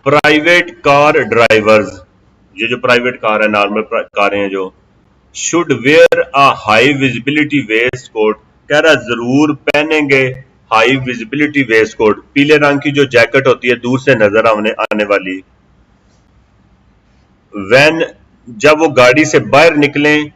Private car drivers, ये जो private car है, नॉर्मल कारें हैं जो, should wear a high visibility waistcoat, कह रहा जरूर पहनेंगे हाई विजिबिलिटी वेस्ट कोट, पीले रंग की जो जैकेट होती है दूर से नजर आने वाली, वैन जब वो गाड़ी से बाहर निकलें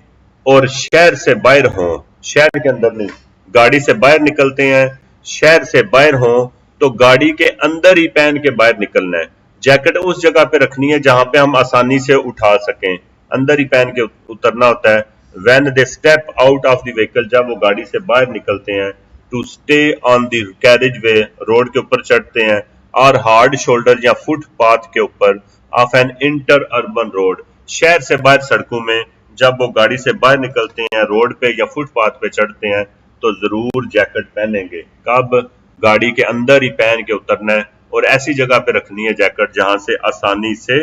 और शहर से बाहर हों, शहर के अंदर नहीं, गाड़ी से बाहर निकलते हैं, शहर से बाहर हों तो गाड़ी के अंदर ही पहन के बाहर निकलना है। जैकेट उस जगह पे रखनी है जहां पे हम आसानी से उठा सकें, अंदर ही पहन के उतरना होता है। When they step out of the vehicle, जब वो गाड़ी से बाहर निकलते हैं, to stay on the carriageway, road के ऊपर चढ़ते हैं, और हार्ड शोल्डर या फुटपाथ के ऊपर of an interurban road, शहर से बाहर सड़कों में जब वो गाड़ी से बाहर निकलते हैं, रोड पे या फुटपाथ पे चढ़ते हैं, तो जरूर जैकेट पहनेंगे। कब? गाड़ी के अंदर ही पहन के उतरना है और ऐसी जगह पे रखनी है जैकेट जहां से आसानी से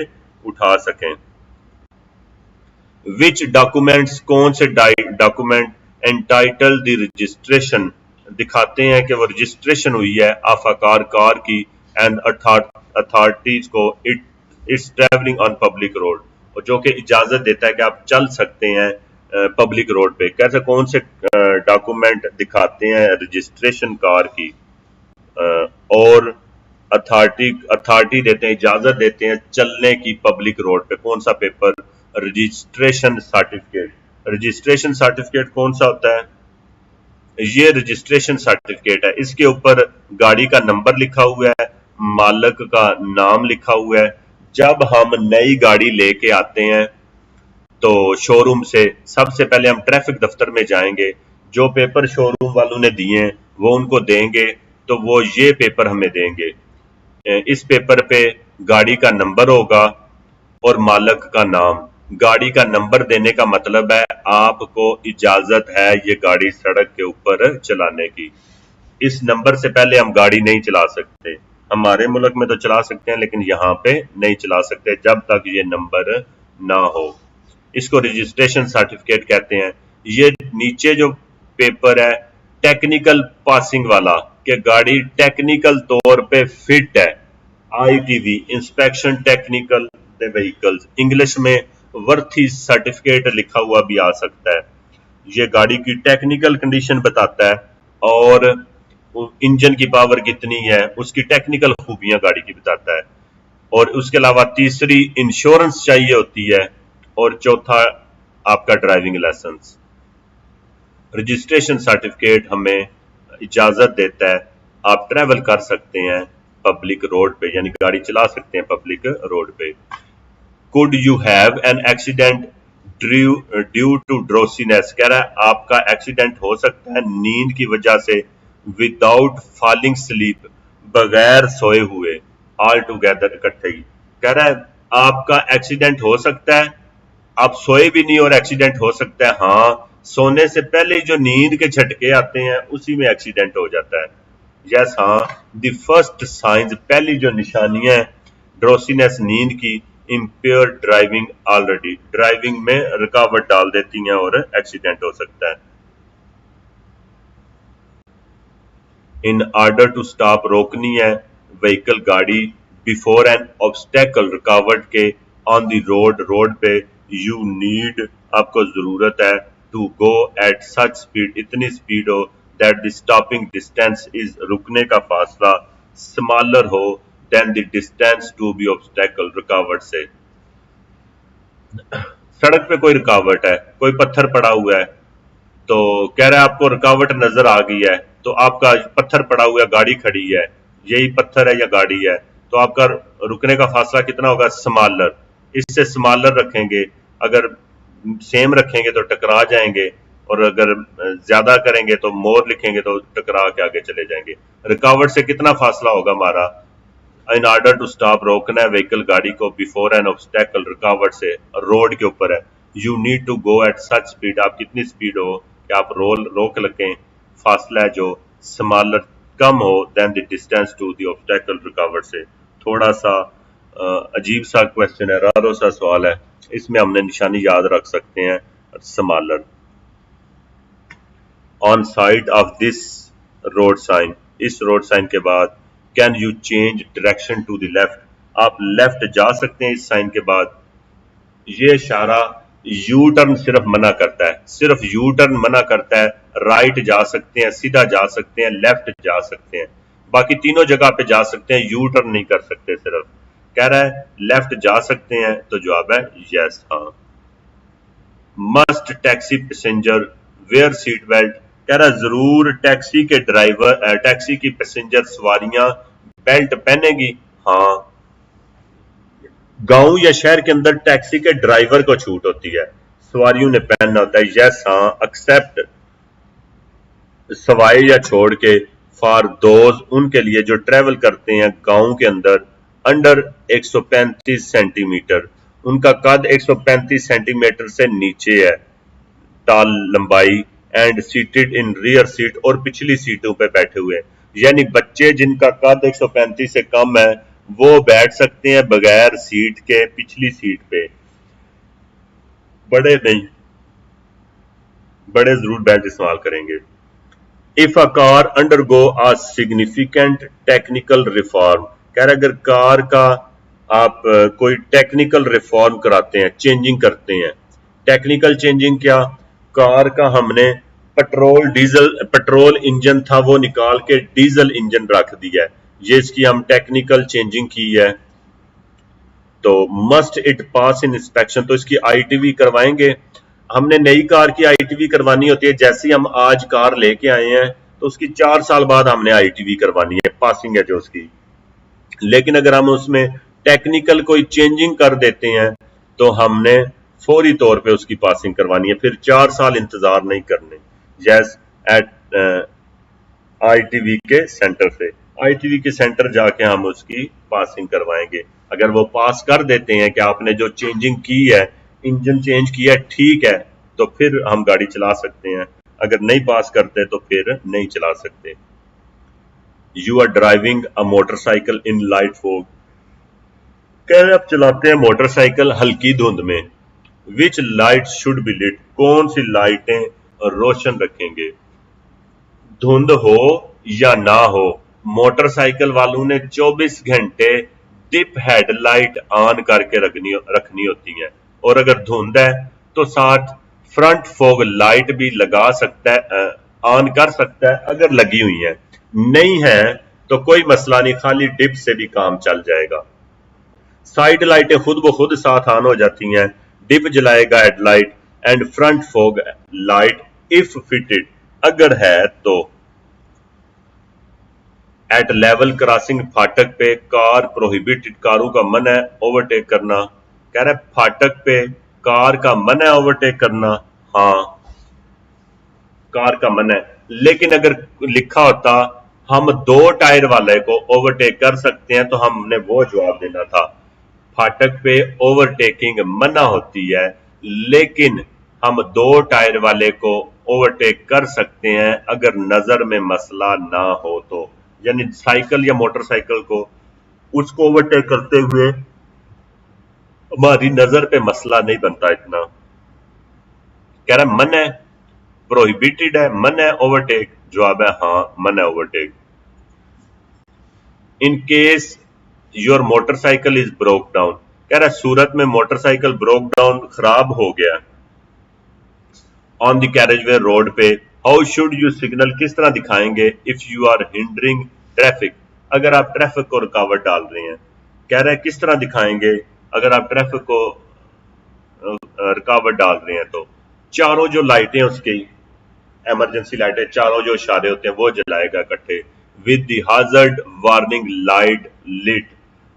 उठा सकें। विच डॉक्यूमेंट्स, कौन से डॉक्यूमेंट एंटाइटल द रजिस्ट्रेशन, दिखाते हैं कि वो रजिस्ट्रेशन हुई है ऑफ अ कार की, एंड अथॉरिटीज को it's travelling on public road, और जो कि इजाजत देता है कि आप चल सकते हैं पब्लिक रोड पे। कैसे, कौन से डॉक्यूमेंट दिखाते हैं रजिस्ट्रेशन कार की, और अथॉरिटी देते हैं, इजाजत देते हैं चलने की पब्लिक रोड पे, कौन सा paper? Registration certificate. Registration certificate कौन सा होता है? ये रजिस्ट्रेशन सर्टिफिकेट है, इसके ऊपर गाड़ी का नंबर लिखा हुआ है, मालिक का नाम लिखा हुआ है। जब हम नई गाड़ी लेके आते हैं तो शोरूम से सबसे पहले हम ट्रैफिक दफ्तर में जाएंगे, जो पेपर शोरूम वालों ने दिए हैं वो उनको देंगे, तो वो ये पेपर हमें देंगे। इस पेपर पे गाड़ी का नंबर होगा और मालिक का नाम। गाड़ी का नंबर देने का मतलब है आपको इजाजत है ये गाड़ी सड़क के ऊपर चलाने की। इस नंबर से पहले हम गाड़ी नहीं चला सकते। हमारे मुल्क में तो चला सकते हैं लेकिन यहाँ पे नहीं चला सकते जब तक ये नंबर ना हो। इसको रजिस्ट्रेशन सर्टिफिकेट कहते हैं। ये नीचे जो पेपर है टेक्निकल पासिंग वाला, कि गाड़ी टेक्निकल तौर पे फिट है, ITV, inspection technical vehicles, English में वर्थी सर्टिफिकेट लिखा हुआ भी आ सकता है। ये गाड़ी की टेक्निकल कंडीशन बताता है और इंजन की पावर कितनी है, उसकी टेक्निकल खूबियां गाड़ी की बताता है। और उसके अलावा तीसरी इंश्योरेंस चाहिए होती है, और चौथा आपका ड्राइविंग लाइसेंस। रजिस्ट्रेशन सर्टिफिकेट हमें इजाजत देता है आप ट्रैवल कर सकते हैं पब्लिक रोड पे, यानी गाड़ी चला सकते हैं पब्लिक रोड पे। Could you have an accident due to drowsiness, कह रहा है आपका एक्सीडेंट हो सकता है नींद की वजह से, विदाउट फॉलिंग स्लीप, बगैर सोए हुए, ऑल टुगेदर, इकट्ठे ही। कह रहा है आपका एक्सीडेंट हो सकता है, आप सोए भी नहीं और एक्सीडेंट हो सकता है। हाँ, सोने से पहले जो नींद के झटके आते हैं उसी में एक्सीडेंट हो जाता है। यस, हाँ, द फर्स्ट साइंस, पहली जो निशानियां हैं ड्रोसीनेस, नींद की, इम्पेयर ड्राइविंग, ऑलरेडी ड्राइविंग में रुकावट डाल देती हैं और एक्सीडेंट हो सकता है। इन ऑर्डर टू स्टॉप, रोकनी है व्हीकल, गाड़ी, बिफोर एन ऑब्स्टेकल, रुकावट के, ऑन द रोड, रोड पे, यू नीड, आपको जरूरत है, to go at such speed, इतनी स्पीड हो, that the stopping distance is, रुकने का फासला, स्मॉलर हो than the distance to be obstacle, रुकावट से। सड़क पे कोई रुकावट है, कोई पत्थर पड़ा हुआ है, तो कह रहा है आपको रुकावट नजर आ गई है, तो आपका पत्थर पड़ा हुआ है, गाड़ी खड़ी है, यही पत्थर है या गाड़ी है, तो आपका रुकने का फासला कितना होगा? स्मॉलर। इससे स्मॉलर रखेंगे, अगर सेम रखेंगे तो टकरा जाएंगे, और अगर ज्यादा करेंगे तो मोर लिखेंगे तो टकरा के आगे चले जाएंगे। रुकावट से कितना फासला होगा हमारा? इन ऑर्डर टू स्टॉप, रोकना है व्हीकल, गाड़ी को, बिफोर एन ऑब्स्टेकल, रुकावट से, रोड के ऊपर है, you need to go at such speed, आप कितनी स्पीड हो कि आप रोक लगे, फासला है जो स्मॉलर, कम हो, than the distance to the obstacle, रुकावट से। थोड़ा सा अजीब सा क्वेश्चन है, रारो सा सवाल है, इसमें हमने निशानी याद रख सकते हैं, smaller. On side of this road sign, इस रोड साइन के बाद, can you change direction to the left, आप लेफ्ट जा सकते हैं इस साइन के बाद। ये इशारा यू टर्न सिर्फ मना करता है, सिर्फ यू टर्न मना करता है। राइट जा सकते हैं, सीधा जा सकते हैं, लेफ्ट जा सकते हैं, बाकी तीनों जगह पे जा सकते हैं, यू टर्न नहीं कर सकते। सिर्फ कह रहा है लेफ्ट जा सकते हैं, तो जवाब है यस, हाँ। Must taxi passenger where seat belt, कह रहा है जरूर टैक्सी के ड्राइवर, टैक्सी की पैसेंजर सवारियां बेल्ट पहनेगी, हाँ। गांव या शहर के अंदर टैक्सी के ड्राइवर को छूट होती है, सवारियों ने पहनना होता है, यस हाँ। एक्सेप्ट सवाए या छोड़ के, फॉर दोज उनके लिए जो ट्रेवल करते हैं गांव के अंदर अंडर 135 सेंटीमीटर, उनका कद 135 सेंटीमीटर से नीचे है, टाल लंबाई, and seated in rear seat, और पिछली सीटों पे बैठे हुए, यानी बच्चे जिनका कद 135 से कम है वो बैठ सकते हैं बगैर सीट के पिछली सीट पे, बड़े नहीं, बड़े जरूर बेल्ट इस्तेमाल करेंगे। If a car undergo a significant technical reform, कह रहे अगर कार का आप कोई टेक्निकल रिफॉर्म कराते हैं, चेंजिंग करते हैं। टेक्निकल चेंजिंग क्या, कार का हमने पेट्रोल इंजन था वो निकाल के डीजल इंजन रख दिया है, ये इसकी हम टेक्निकल चेंजिंग की है। तो must it pass in inspection, तो इसकी आईटीवी करवाएंगे। हमने नई कार की आईटीवी करवानी होती है, जैसे ही हम आज कार लेके आए हैं तो उसकी 4 साल बाद हमने आईटीवी करवानी है, पासिंग है जो उसकी। लेकिन अगर हम उसमें टेक्निकल कोई चेंजिंग कर देते हैं तो हमने फौरी तौर पे उसकी पासिंग करवानी है, फिर 4 साल इंतजार नहीं करने। यस, एट आईटीवी के सेंटर से, आईटीवी के सेंटर जाके हम उसकी पासिंग करवाएंगे। अगर वो पास कर देते हैं कि आपने जो चेंजिंग की है, इंजन चेंज किया है, ठीक है, तो फिर हम गाड़ी चला सकते हैं, अगर नहीं पास करते तो फिर नहीं चला सकते। You are driving a motorcycle in light fog, कह रहे आप चलाते हैं मोटरसाइकिल हल्की धुंध में। Which light should be lit, कौन सी लाइटें रोशन रखेंगे, धुंध हो या ना हो। मोटरसाइकिल वालों ने 24 घंटे डिप हेडलाइट ऑन करके रखनी होती है, और अगर धुंध है तो साथ फ्रंट फॉग लाइट भी लगा सकता है, ऑन कर सकता है अगर लगी हुई है। नहीं है तो कोई मसला नहीं, खाली डिप से भी काम चल जाएगा। साइड लाइटें खुद ब खुद साथ ऑन हो जाती हैं, डिप जलाएगा headlight, and front fog light if fitted, अगर है तो। एट लेवल क्रॉसिंग, फाटक पे कार प्रोहिबिटेड, कारों का मन है ओवरटेक करना, कह रहा है फाटक पे कार का मन है ओवरटेक करना, हाँ कार का मन है। लेकिन अगर लिखा होता हम 2 टायर वाले को ओवरटेक कर सकते हैं तो हमने वो जवाब देना था। फाटक पे ओवरटेकिंग मना होती है, लेकिन हम 2 टायर वाले को ओवरटेक कर सकते हैं अगर नजर में मसला ना हो तो, यानी साइकिल या मोटरसाइकिल को उसको ओवरटेक करते हुए हमारी नजर पे मसला नहीं बनता इतना। कह रहा मन है, प्रोहिबिटेड है, मन है ओवरटेक, जवाब है हाँ मन है overtake. In case your motorcycle is broke down, कह रहा है सूरत में मोटरसाइकिल ब्रोक डाउन, खराब हो गया ऑन द कैरेजवे रोड पे, हाउ शुड यू सिग्नल, किस तरह दिखाएंगे if you are hindering traffic, अगर आप ट्रैफिक को रुकावट डाल रहे हैं। कह रहा है किस तरह दिखाएंगे अगर आप ट्रैफिक को रुकावट डाल रहे हैं तो चारों जो लाइटें उसकी इमरजेंसी लाइटें, चारों जो इशारे होते हैं वो जलाएगा इकट्ठे, with the hazard warning light lit,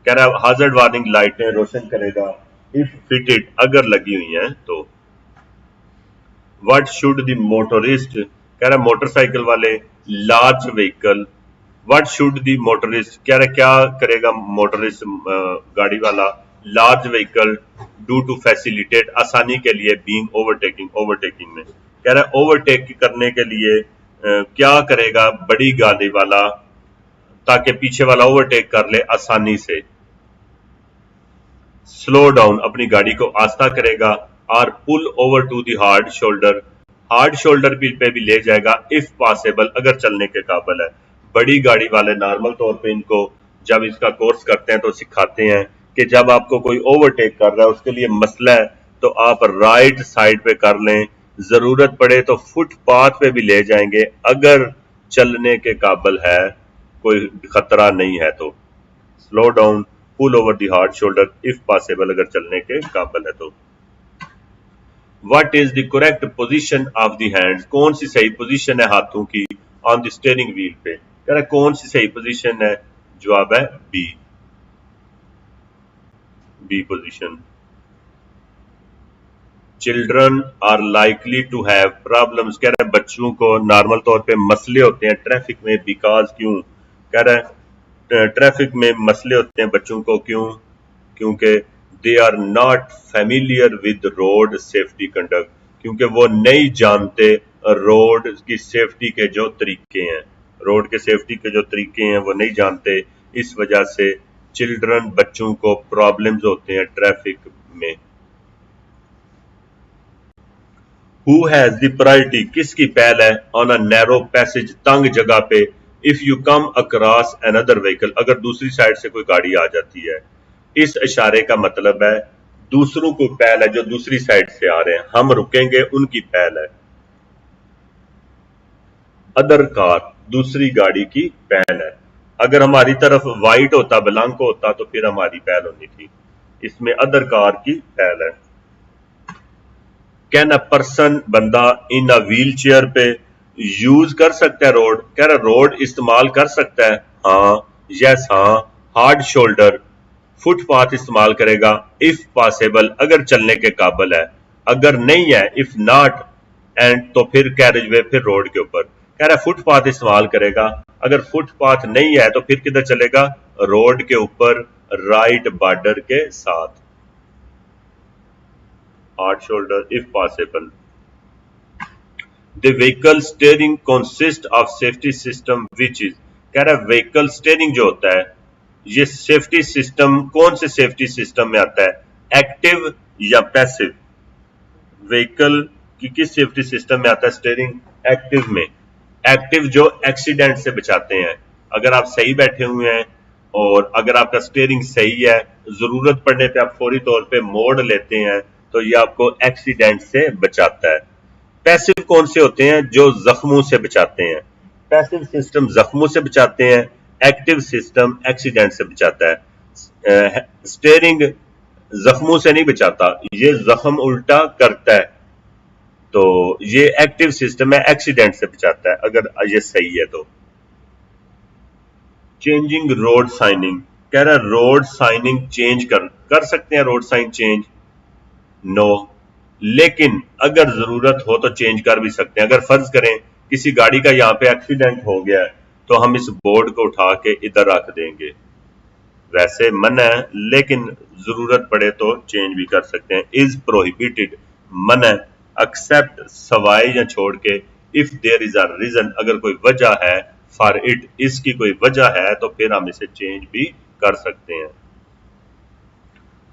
कह रहा है हाजर्ड वार्निंग लाइटें रोशन करेगा इफ फिटेड, अगर लगी हुई हैं तो। व्हाट शुड द मोटरिस्ट, कह रहा है मोटरसाइकिल वाले large vehicle, what should the motorist, कह रहा है क्या करेगा मोटरिस्ट गाड़ी वाला, large vehicle do to facilitate, आसानी के लिए, बीइंग ओवरटेकिंग, ओवरटेकिंग में, कह रहा है ओवरटेक करने के लिए क्या करेगा बड़ी गाड़ी वाला ताकि पीछे वाला ओवरटेक कर ले आसानी से। स्लो डाउन, अपनी गाड़ी को आस्ता करेगा, और pull over to the hard shoulder, hard shoulder पे भी ले जाएगा इफ पॉसिबल, अगर चलने के काबिल है। बड़ी गाड़ी वाले नॉर्मल तौर पे इनको जब इसका कोर्स करते हैं तो सिखाते हैं कि जब आपको कोई ओवरटेक कर रहा है उसके लिए मसला है तो आप राइट साइड पे कर लें, जरूरत पड़े तो फुटपाथ पे भी ले जाएंगे अगर चलने के काबिल है, कोई खतरा नहीं है तो। Slow down, pull over the hard shoulder if possible, अगर चलने के काबिल है तो। What is the correct position of the hands, कौन सी सही पोजीशन है हाथों की ऑन द स्टीयरिंग व्हील पे, कह रहा है कौन सी सही पोजीशन है, जवाब है B, B position. Children are likely to have problems, कह रहा है बच्चों को नॉर्मल तौर पे मसले होते हैं ट्रैफिक में, बिकॉज क्यों, कह रहा है ट्रैफिक में मसले होते हैं बच्चों को क्यों, क्योंकि they are not familiar with road safety conduct, क्योंकि वो नहीं जानते रोड की सेफ्टी के जो तरीके हैं, रोड के सेफ्टी के जो तरीके हैं वो नहीं जानते, इस वजह से चिल्ड्रन बच्चों को प्रॉब्लम्स होते हैं ट्रैफिक में। हु हैज द प्रायोरिटी, किसकी पहल है ऑन अ नैरो पैसेज, तंग जगह पे, if you come across another vehicle, अगर दूसरी साइड से कोई गाड़ी आ जाती है। इस इशारे का मतलब है दूसरों को पहल है, जो दूसरी साइड से आ रहे हैं हम रुकेंगे, उनकी पहल है। अदर कार, दूसरी गाड़ी की पहल है, अगर हमारी तरफ वाइट होता, ब्लैंक होता तो फिर हमारी पहल होनी थी, इसमें अदर कार की पहल है। कैन अ पर्सन, बंदा, इन अ व्हील चेयर पे यूज कर सकता है रोड, कह रहा रोड इस्तेमाल कर सकता है, हाँ, यस हाँ। हार्ड शोल्डर, फुटपाथ इस्तेमाल करेगा, इफ पॉसिबल, अगर चलने के काबिल है, अगर नहीं है इफ नॉट एंड तो फिर कैरेज वे, फिर रोड के ऊपर, कह रहा है फुटपाथ इस्तेमाल करेगा, अगर फुटपाथ नहीं है तो फिर किधर चलेगा, रोड के ऊपर राइट बॉर्डर के साथ। Hard shoulder if possible. The vehicle steering consist of safety system which is, कह रहा है व्हीकल स्टीयरिंग जो होता है ये सेफ्टी सिस्टम कौन से सेफ्टी सिस्टम में आता है, एक्टिव या पैसिव, व्हीकल की किस सेफ्टी सिस्टम में आता है स्टीयरिंग, एक्टिव में। एक्टिव जो एक्सीडेंट से बचाते हैं, अगर आप सही बैठे हुए हैं और अगर आपका स्टीयरिंग सही है, जरूरत पड़ने पे आप फौरी तौर पे मोड़ लेते हैं तो ये आपको एक्सीडेंट से बचाता है। पैसिव कौन से होते हैं, जो जख्मों से बचाते हैं, पैसिव सिस्टम जख्मों से बचाते हैं, एक्टिव सिस्टम एक्सीडेंट से बचाता है। स्टीयरिंग जख्मों से नहीं बचाता, ये जख्म उल्टा करता है, तो ये एक्टिव सिस्टम है, एक्सीडेंट से बचाता है, अगर ये सही है तो। चेंजिंग रोड साइनिंग, कह रहा है रोड साइनिंग चेंज कर सकते हैं, रोड साइन चेंज, नो, लेकिन अगर जरूरत हो तो चेंज कर भी सकते हैं। अगर फर्ज करें किसी गाड़ी का यहाँ पे एक्सीडेंट हो गया है तो हम इस बोर्ड को उठा के इधर रख देंगे, वैसे मना है लेकिन जरूरत पड़े तो चेंज भी कर सकते हैं। इज प्रोहिबिटेड, मना, एक्सेप्ट, सवाए या छोड़ के, if there is a reason, अगर कोई वजह है, फॉर इट, इसकी कोई वजह है तो फिर हम इसे चेंज भी कर सकते हैं।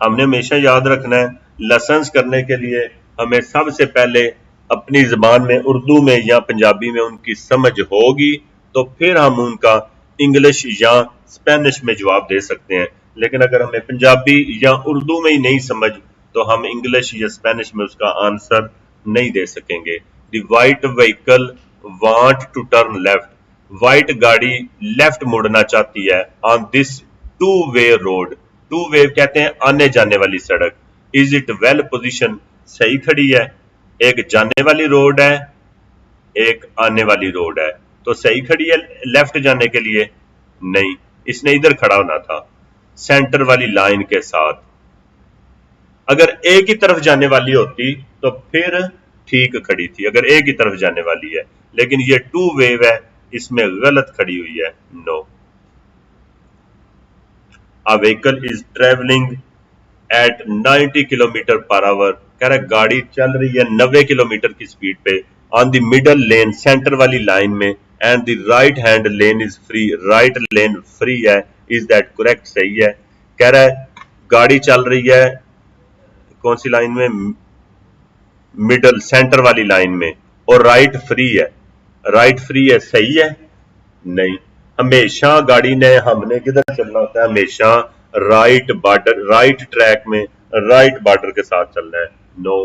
हमने हमेशा याद रखना है लेसन्स करने के लिए हमें सबसे पहले अपनी जबान में, उर्दू में या पंजाबी में उनकी समझ होगी तो फिर हम उनका इंग्लिश या स्पेनिश में जवाब दे सकते हैं, लेकिन अगर हमें पंजाबी या उर्दू में ही नहीं समझ तो हम इंग्लिश या स्पेनिश में उसका आंसर नहीं दे सकेंगे। The white vehicle want to turn left, white गाड़ी लेफ्ट मुड़ना चाहती है on this two way road, two way कहते हैं आने जाने वाली सड़क। इज इट वेल पोजीशन, सही खड़ी है, एक जाने वाली रोड है एक आने वाली रोड है, तो सही खड़ी है लेफ्ट जाने के लिए, नहीं, इसने इधर खड़ा होना था सेंटर वाली लाइन के साथ। अगर एक ही तरफ जाने वाली होती तो फिर ठीक खड़ी थी, अगर एक ही तरफ जाने वाली है, लेकिन ये टू वेव है, इसमें गलत खड़ी हुई है, no. A vehicle is travelling at 90 kilometre per hour, कह रहा है गाड़ी चल रही है 90 किलोमीटर की स्पीड पे on the middle lane, centre वाली लाइन में, and the right hand lane is free, right lane free है, इज दैट करेक्ट, सही है। कह रहा है गाड़ी चल रही है कौन सी लाइन में, मिडल सेंटर वाली लाइन में, और राइट फ्री है, राइट फ्री है, सही है, नहीं, हमेशा गाड़ी ने हमने किधर चलना होता है, हमेशा राइट बॉर्डर, राइट ट्रैक में राइट बॉर्डर के साथ चलना है। No,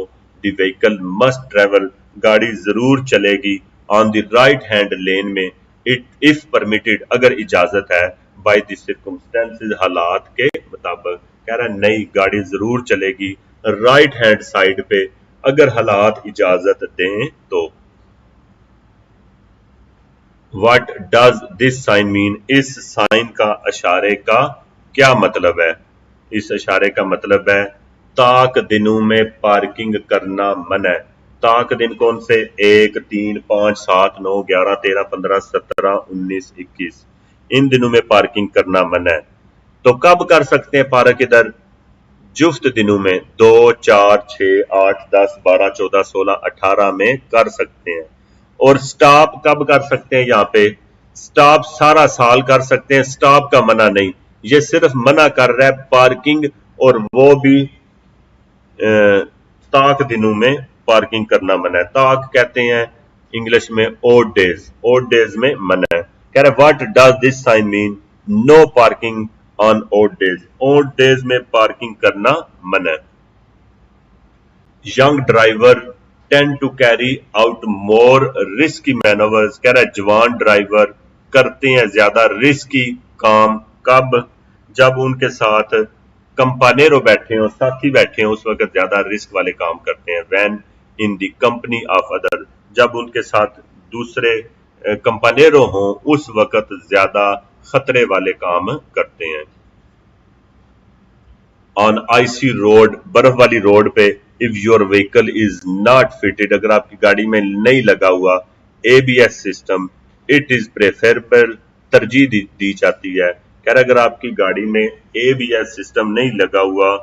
the vehicle must travel, गाड़ी जरूर चलेगी on the right hand lane में, इट इफ परमिटेड, अगर इजाजत है, बाय द सर्कमस्टेंसेस, हालात के मुताबिक। कह रहा है नहीं, गाड़ी जरूर चलेगी राइट हैंड साइड पे अगर हालात इजाजत दें तो। What does this sign mean? इस साइन का, इशारे का क्या मतलब है? इस इशारे का मतलब है ताक दिनों में पार्किंग करना मना है। ताक दिन कौन से? 1, 3, 5, 7, 9, 11, 13, 15, 17, 19, 21, इन दिनों में पार्किंग करना मना है। तो कब कर सकते हैं पार्क इधर? जुफ्त दिनों में 2, 4, 6, 8, 10, 12, 14, 16, 18 में कर सकते हैं। और स्टॉप कब कर सकते हैं? यहाँ पे स्टॉप सारा साल कर सकते हैं, स्टॉप का मना नहीं, ये सिर्फ मना कर रहा है पार्किंग, और वो भी ताक दिनों में पार्किंग करना मना है। ताक कहते हैं इंग्लिश में ओड डेज, ओड डेज में मना है। कह रहे what does this sign mean? No parking on odd days, odd days में पार्किंग करना मना है। Young driver tend to carry out more risky manoeuvres, कह रहा है जवान ड्राइवर करते हैं ज्यादा रिस्की काम। कब? जब उनके साथ कंपानेरो बैठे हो, साथी बैठे हो, उस वक्त ज्यादा रिस्क वाले काम करते हैं। When in the company of other, जब उनके साथ दूसरे कंपानेरो हो, उस वक्त ज्यादा खतरे वाले काम करते हैं। ऑन आईसी रोड, बर्फ वाली रोड पे, if your vehicle is not fitted, अगर आपकी गाड़ी में नहीं लगा हुआ ABS system, it is preferable, तरजीह दी जाती है। कह रहा अगर आपकी गाड़ी में एबीएस सिस्टम नहीं लगा हुआ,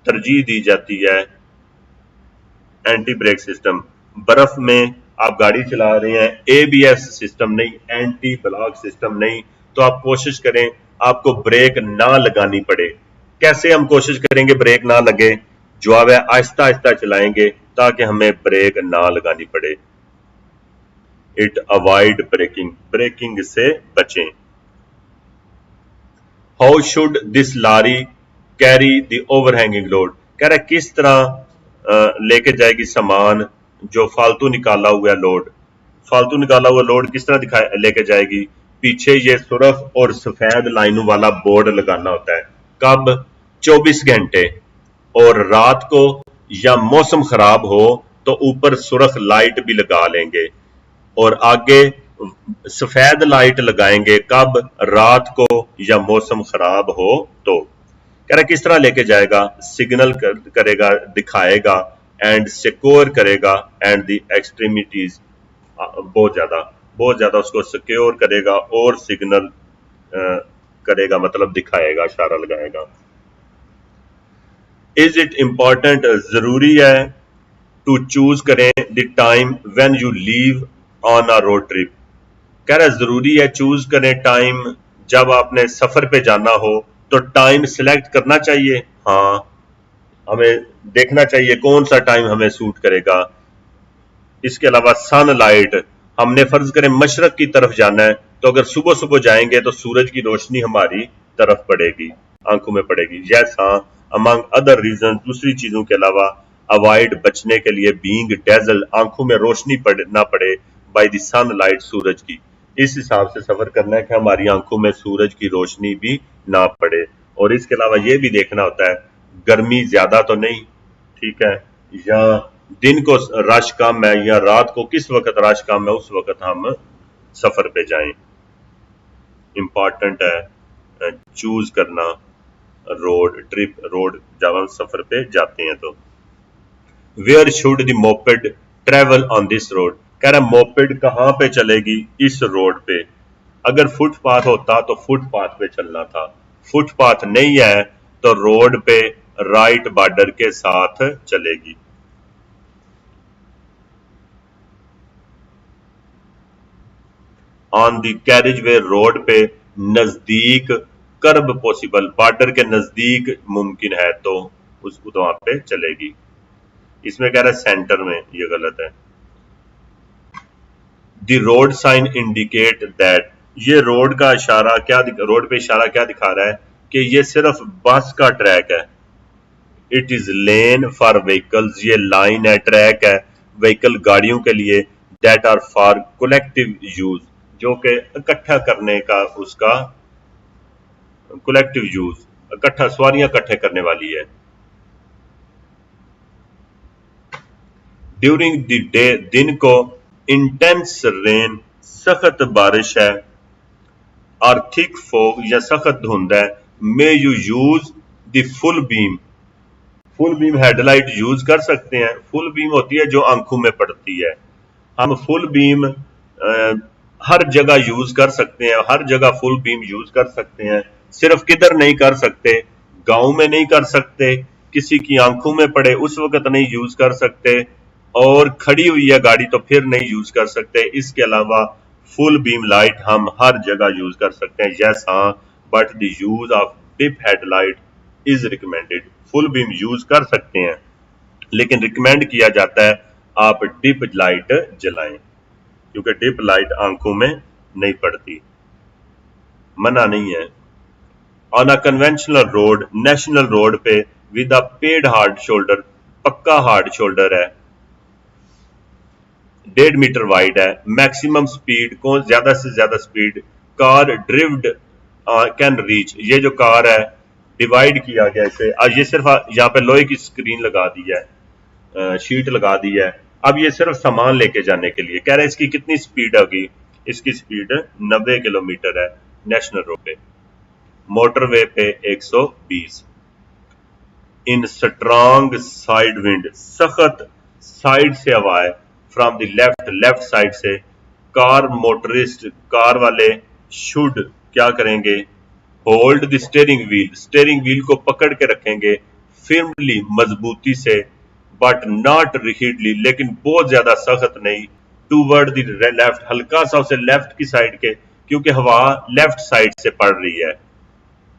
तरजीह दी जाती है एंटी ब्रेक सिस्टम। बर्फ में आप गाड़ी चला रहे हैं, एबीएस सिस्टम नहीं, एंटी ब्लॉक सिस्टम नहीं, तो आप कोशिश करें आपको ब्रेक ना लगानी पड़े। कैसे हम कोशिश करेंगे ब्रेक ना लगे? जवाब है आहिस्ता आहिस्ता चलाएंगे ताकि हमें ब्रेक ना लगानी पड़े। इट अवॉइड ब्रेकिंग, ब्रेकिंग से बचें। How should this lorry carry the overhanging load, कह रहा है किस तरह लेके जाएगी सामान जो फालतू निकाला हुआ है लोड। फालतू निकाला हुआ लोड किस तरह लेके जाएगी? पीछे ये सुर्ख और सफेद लाइनों वाला बोर्ड लगाना होता है। कब? 24 घंटे, और रात को या मौसम खराब हो तो ऊपर सुर्ख लाइट भी लगा लेंगे, और आगे सफेद लाइट लगाएंगे। कब? रात को या मौसम खराब हो तो। कह रहा किस तरह लेके जाएगा? सिग्नल करेगा, दिखाएगा, एंड सिक्योर करेगा, एंड द एक्सट्रीमिटीज, बहुत ज्यादा उसको सिक्योर करेगा और सिग्नल करेगा, मतलब दिखाएगा, इशारा लगाएगा। इज इट इंपॉर्टेंट, जरूरी है, टू चूज करें the time when you leave on a road trip, कह रहा है जरूरी है चूज करें टाइम जब आपने सफर पे जाना हो, तो टाइम सिलेक्ट करना चाहिए। हाँ, हमें देखना चाहिए कौन सा टाइम हमें सूट करेगा। इसके अलावा सनलाइट, हमने फर्ज करें मशरक की तरफ जाना है, तो अगर सुबह सुबह जाएंगे तो सूरज की रोशनी हमारी तरफ पड़ेगी, आंखों में पड़ेगी। यस, हाँ, अमंग अदर रीजन, दूसरी चीजों के अलावा, अवॉइड, बचने के लिए, बीइंग डेजल, आंखों में रोशनी ना पड़े, बाय द सनलाइट, सूरज की। इस हिसाब से सफर करना है कि हमारी आंखों में सूरज की रोशनी भी ना पड़े। और इसके अलावा ये भी देखना होता है गर्मी ज्यादा तो नहीं, ठीक है, या दिन को रश कम है, या रात को किस वक्त रश कम है, उस वक्त हम सफर पे जाएं। इंपॉर्टेंट है चूज करना रोड ट्रिप, रोड जब हम सफर पे जाते हैं तो। Where should the moped travel on this road, कह रहा मोपेड कहाँ पे चलेगी? इस रोड पे। अगर फुटपाथ होता तो फुटपाथ पे चलना था, फुटपाथ नहीं है तो रोड पे राइट बॉर्डर के साथ चलेगी। On the carriageway, road पे नजदीक, कर्ब पॉसिबल, बॉर्डर के नजदीक मुमकिन है तो उस वहां पे चलेगी। इसमें कह रहा है सेंटर में, ये गलत है। The road sign indicate that, ये रोड का इशारा क्या रोड पे इशारा क्या दिखा रहा है कि ये सिर्फ बस का ट्रैक है। It is lane for vehicles, ये लाइन है, ट्रैक है व्हीकल गाड़ियों के लिए। That are for collective use, जो कि इकट्ठा करने का उसका कलेक्टिव यूज, इकट्ठा सवारियां इकट्ठे करने वाली है। ड्यूरिंग द डे, दिन को इंटेंस रेन, सख्त बारिश है, और थिक फॉग या सख्त धुंध है। May you use the full beam, full beam headlight use कर सकते हैं। फुल बीम होती है जो आंखों में पड़ती है। हम फुल बीम हर जगह यूज कर सकते हैं, हर जगह फुल बीम यूज कर सकते हैं। सिर्फ किधर नहीं कर सकते, गांव में नहीं कर सकते, किसी की आंखों में पड़े उस वक्त नहीं यूज कर सकते, और खड़ी हुई है गाड़ी तो फिर नहीं यूज कर सकते। इसके अलावा फुल बीम लाइट हम हर जगह यूज कर सकते हैं। यस हाँ, but the use of dip headlight is recommended. Full beam use कर सकते हैं लेकिन रिकमेंड किया जाता है आप डिप लाइट जलाएं, क्योंकि डिप लाइट आंखों में नहीं पड़ती, मना नहीं है। On a conventional road, national road पे with a paved hard shoulder, पक्का हार्ड शोल्डर है, 1.5 मीटर वाइड है। मैक्सिमम स्पीड, कौन ज्यादा से ज्यादा speed car driven can reach, ये जो कार है डिवाइड किया गया इसे। ये सिर्फ यहाँ पे लोहे की स्क्रीन लगा दी है, शीट लगा दी है। अब ये सिर्फ सामान लेके जाने के लिए कह रहे हैं। इसकी कितनी स्पीड होगी, इसकी स्पीड 90 किलोमीटर है नेशनल रोड पे, मोटरवे पे 120। इन स्ट्रांग साइड विंड, सख्त साइड से हवा है, from the left, left side से। कार मोटरिस्ट, कार वाले शुड क्या करेंगे, hold the steering wheel, steering wheel को पकड़ के रखेंगे फिर्मली, मजबूती से, बट नॉट रिजिडली, लेकिन बहुत ज्यादा सख्त नहीं, टूवर्ड द लेफ्ट, हल्का सा उसे लेफ्ट की साइड के, क्योंकि हवा लेफ्ट साइड से पड़ रही है,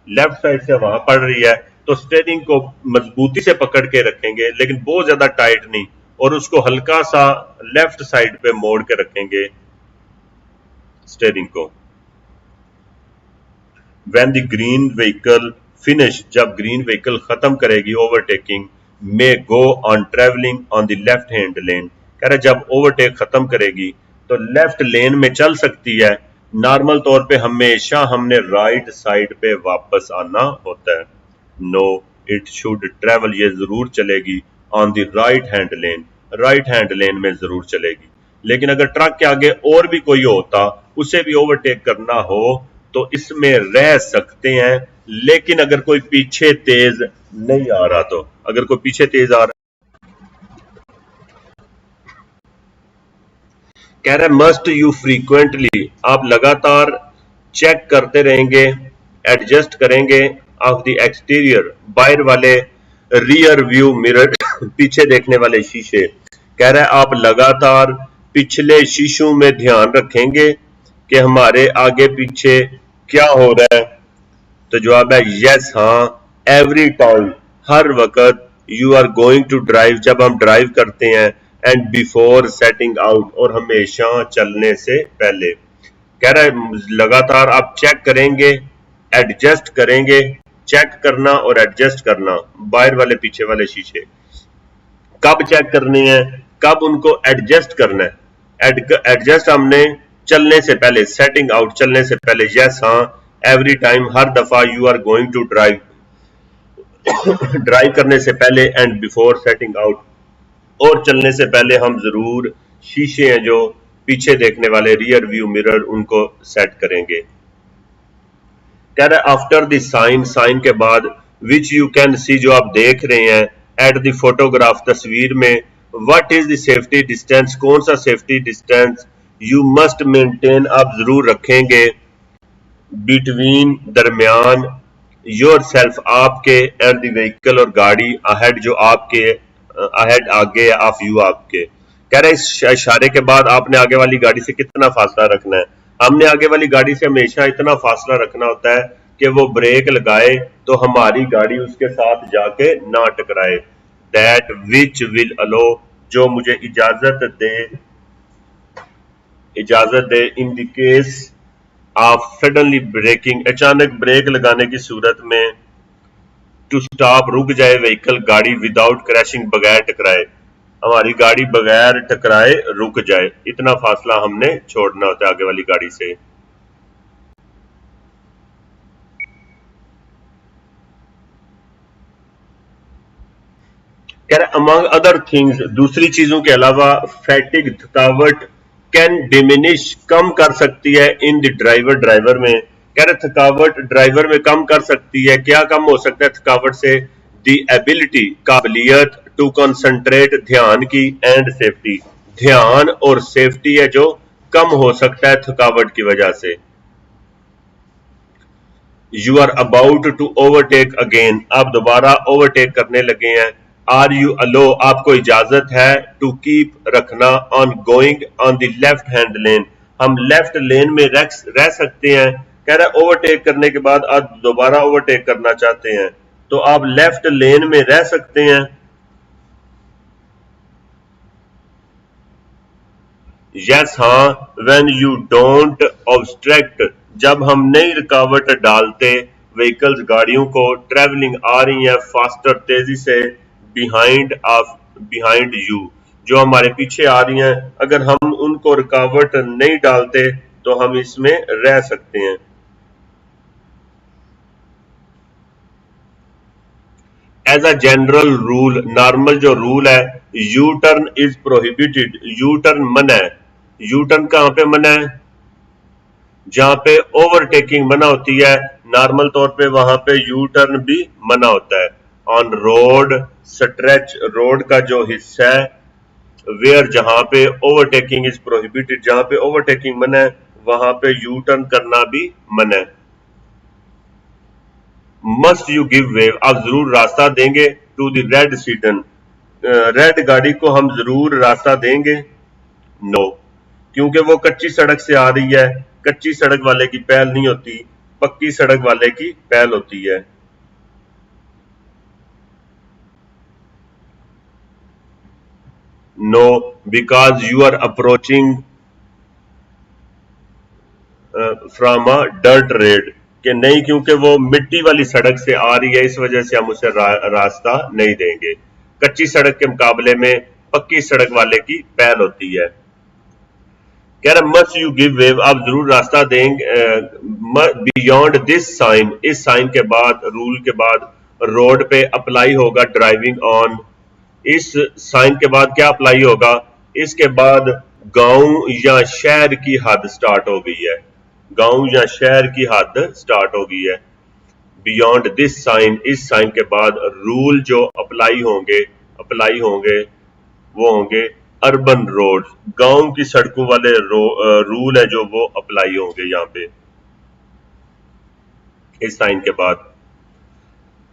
लेफ्ट साइड से हवा पड़ रही है, तो स्टीयरिंग को मजबूती से पकड़ के रखेंगे लेकिन बहुत ज्यादा टाइट नहीं, और उसको हल्का सा लेफ्ट साइड पे मोड़ के रखेंगे स्टीयरिंग को। When the green vehicle finish, जब ग्रीन व्हीकल खत्म करेगी overtaking, may go on travelling on the left hand lane, कह रहे जब ओवरटेक खत्म करेगी तो लेफ्ट लेन में चल सकती है। नॉर्मल तौर पे हमेशा हमने राइट साइड पे वापस आना होता है। नो, इट शुड ट्रेवल, ये जरूर चलेगी on the right hand lane, right hand lane में जरूर चलेगी। लेकिन अगर ट्रक के आगे और भी कोई होता, उसे भी ओवरटेक करना हो तो इसमें रह सकते हैं। लेकिन अगर कोई पीछे तेज नहीं आ रहा, तो अगर कोई पीछे तेज आ रहा, कह रहा है मस्ट यू फ्रीक्वेंटली, आप लगातार चेक करते रहेंगे, एडजस्ट करेंगे ऑफ द एक्सटीरियर, बाहर वाले रियर व्यू मिरर, पीछे देखने वाले शीशे। कह रहा है आप लगातार पिछले शीशों में ध्यान रखेंगे कि हमारे आगे पीछे क्या हो रहा है। तो जवाब है यस हाँ, एवरी टाइम, हर वक्त, you are going to drive, जब हम ड्राइव करते हैं, एंड बिफोर सेटिंग आउट, और हमेशा चलने से पहले। कह रहा है लगातार आप चेक करेंगे, एडजस्ट करेंगे, चेक करना और एडजस्ट करना, बाहर वाले पीछे वाले शीशे। कब चेक करनी है, कब उनको एडजस्ट करना है, एडजस्ट हमने चलने से पहले, सेटिंग आउट चलने से पहले। यस हाँ, एवरी टाइम, हर दफा, you are going to drive, drive करने से पहले, एंड बिफोर सेटिंग आउट, और चलने से पहले हम जरूर शीशे हैं जो पीछे देखने वाले रियर व्यू मिरर, उनको सेट करेंगे। कह रहा है आफ्टर द साइन, साइन के बाद, विच यू कैन सी, जो आप देख रहे हैं, एट द फोटोग्राफ, तस्वीर में, what is the safety distance, कौन सा safety distance you must maintain, आप जरूर रखेंगे, बिटवीन, दरमियान, योर सेल्फ, आपके, एंड द व्हीकल, और गाड़ी, अहेड, जो आपके, अहेड आगे, ऑफ यू, आपके। कह रहे इस इशारे के बाद आपने आगे वाली गाड़ी से कितना फासला रखना है। हमने आगे वाली गाड़ी से हमेशा इतना फासला रखना होता है कि वो ब्रेक लगाए तो हमारी गाड़ी उसके साथ जाके ना टकराए। दैट विच विल अलो, जो मुझे इजाजत दे in the case of suddenly braking, अचानक ब्रेक लगाने की सूरत में, टू स्टॉप रुक जाए व्हीकल गाड़ी, विदाउट क्रैशिंग बगैर टकराए, हमारी गाड़ी बगैर टकराए रुक जाए, इतना फासला हमने छोड़ना होता है आगे वाली गाड़ी से। कह रहे अमंग अदर थिंग्स, दूसरी चीजों के अलावा, फैटिग थकावट, कैन डिमिनिश कम कर सकती है, इन द ड्राइवर ड्राइवर में, कह रहे थकावट ड्राइवर में कम कर सकती है, क्या कम हो सकता है थकावट से, द एबिलिटी काबिलियत, टू कंसंट्रेट ध्यान की, एंड सेफ्टी, ध्यान और सेफ्टी है जो कम हो सकता है थकावट की वजह से। You are about to overtake again, आप दोबारा ओवरटेक करने लगे हैं। आर यू अलो, आपको इजाजत है, टू कीप रखना, on going on the left hand lane, हम लेफ्ट लेन में रह सकते हैं। कह रहा है ओवरटेक करने के बाद आप दोबारा ओवरटेक करना चाहते हैं तो आप लेफ्ट लेन में रह सकते हैं। यस हाँ, व्हेन यू डोंट ऑब्स्ट्रक्ट, जब हम नई रुकावट डालते, व्हीकल्स गाड़ियों को, ट्रेवलिंग आ रही है फास्टर तेजी से, बिहाइंड यू, जो हमारे पीछे आ रही हैं, अगर हम उनको रुकावट नहीं डालते तो हम इसमें रह सकते हैं। As a general rule, normal जो रूल है, U turn is prohibited, U turn मना है। यू टर्न कहां पे मना है? जहां पे ओवरटेकिंग मना होती है, नॉर्मल तौर पे वहां पे यू टर्न भी मना होता है। ऑन रोड स्ट्रेच, रोड का जो हिस्सा है, वेयर जहां पे ओवरटेकिंग इज प्रोहिबिटेड, जहां पे ओवरटेकिंग मना है वहां पे यू टर्न करना भी मना है। मस्ट यू गिव वे, आप जरूर रास्ता देंगे, to the red sedan, red गाड़ी को हम जरूर रास्ता देंगे। नो, क्योंकि वो कच्ची सड़क से आ रही है, कच्ची सड़क वाले की पहल नहीं होती, पक्की सड़क वाले की पहल होती है। No, because you are approaching from a dirt road, कि नहीं क्योंकि वो मिट्टी वाली सड़क से आ रही है, इस वजह से हम उसे रास्ता नहीं देंगे। कच्ची सड़क के मुकाबले में पक्की सड़क वाले की पहल होती है। कह रहा मस्ट यू गिव वे, आप जरूर रास्ता देंगे, बियॉन्ड दिस साइन, इस साइन के बाद, रूल के बाद, रोड पे अप्लाई होगा ड्राइविंग ऑन, इस साइन के बाद क्या अप्लाई होगा? इसके बाद गांव या शहर की हद स्टार्ट हो गई है, गांव या शहर की हद स्टार्ट हो गई है। बियॉन्ड दिस साइन, इस साइन के बाद रूल जो अप्लाई होंगे वो होंगे अर्बन रोड, गांव की सड़कों वाले रूल है जो वो अप्लाई होंगे यहाँ पे इस साइन के बाद।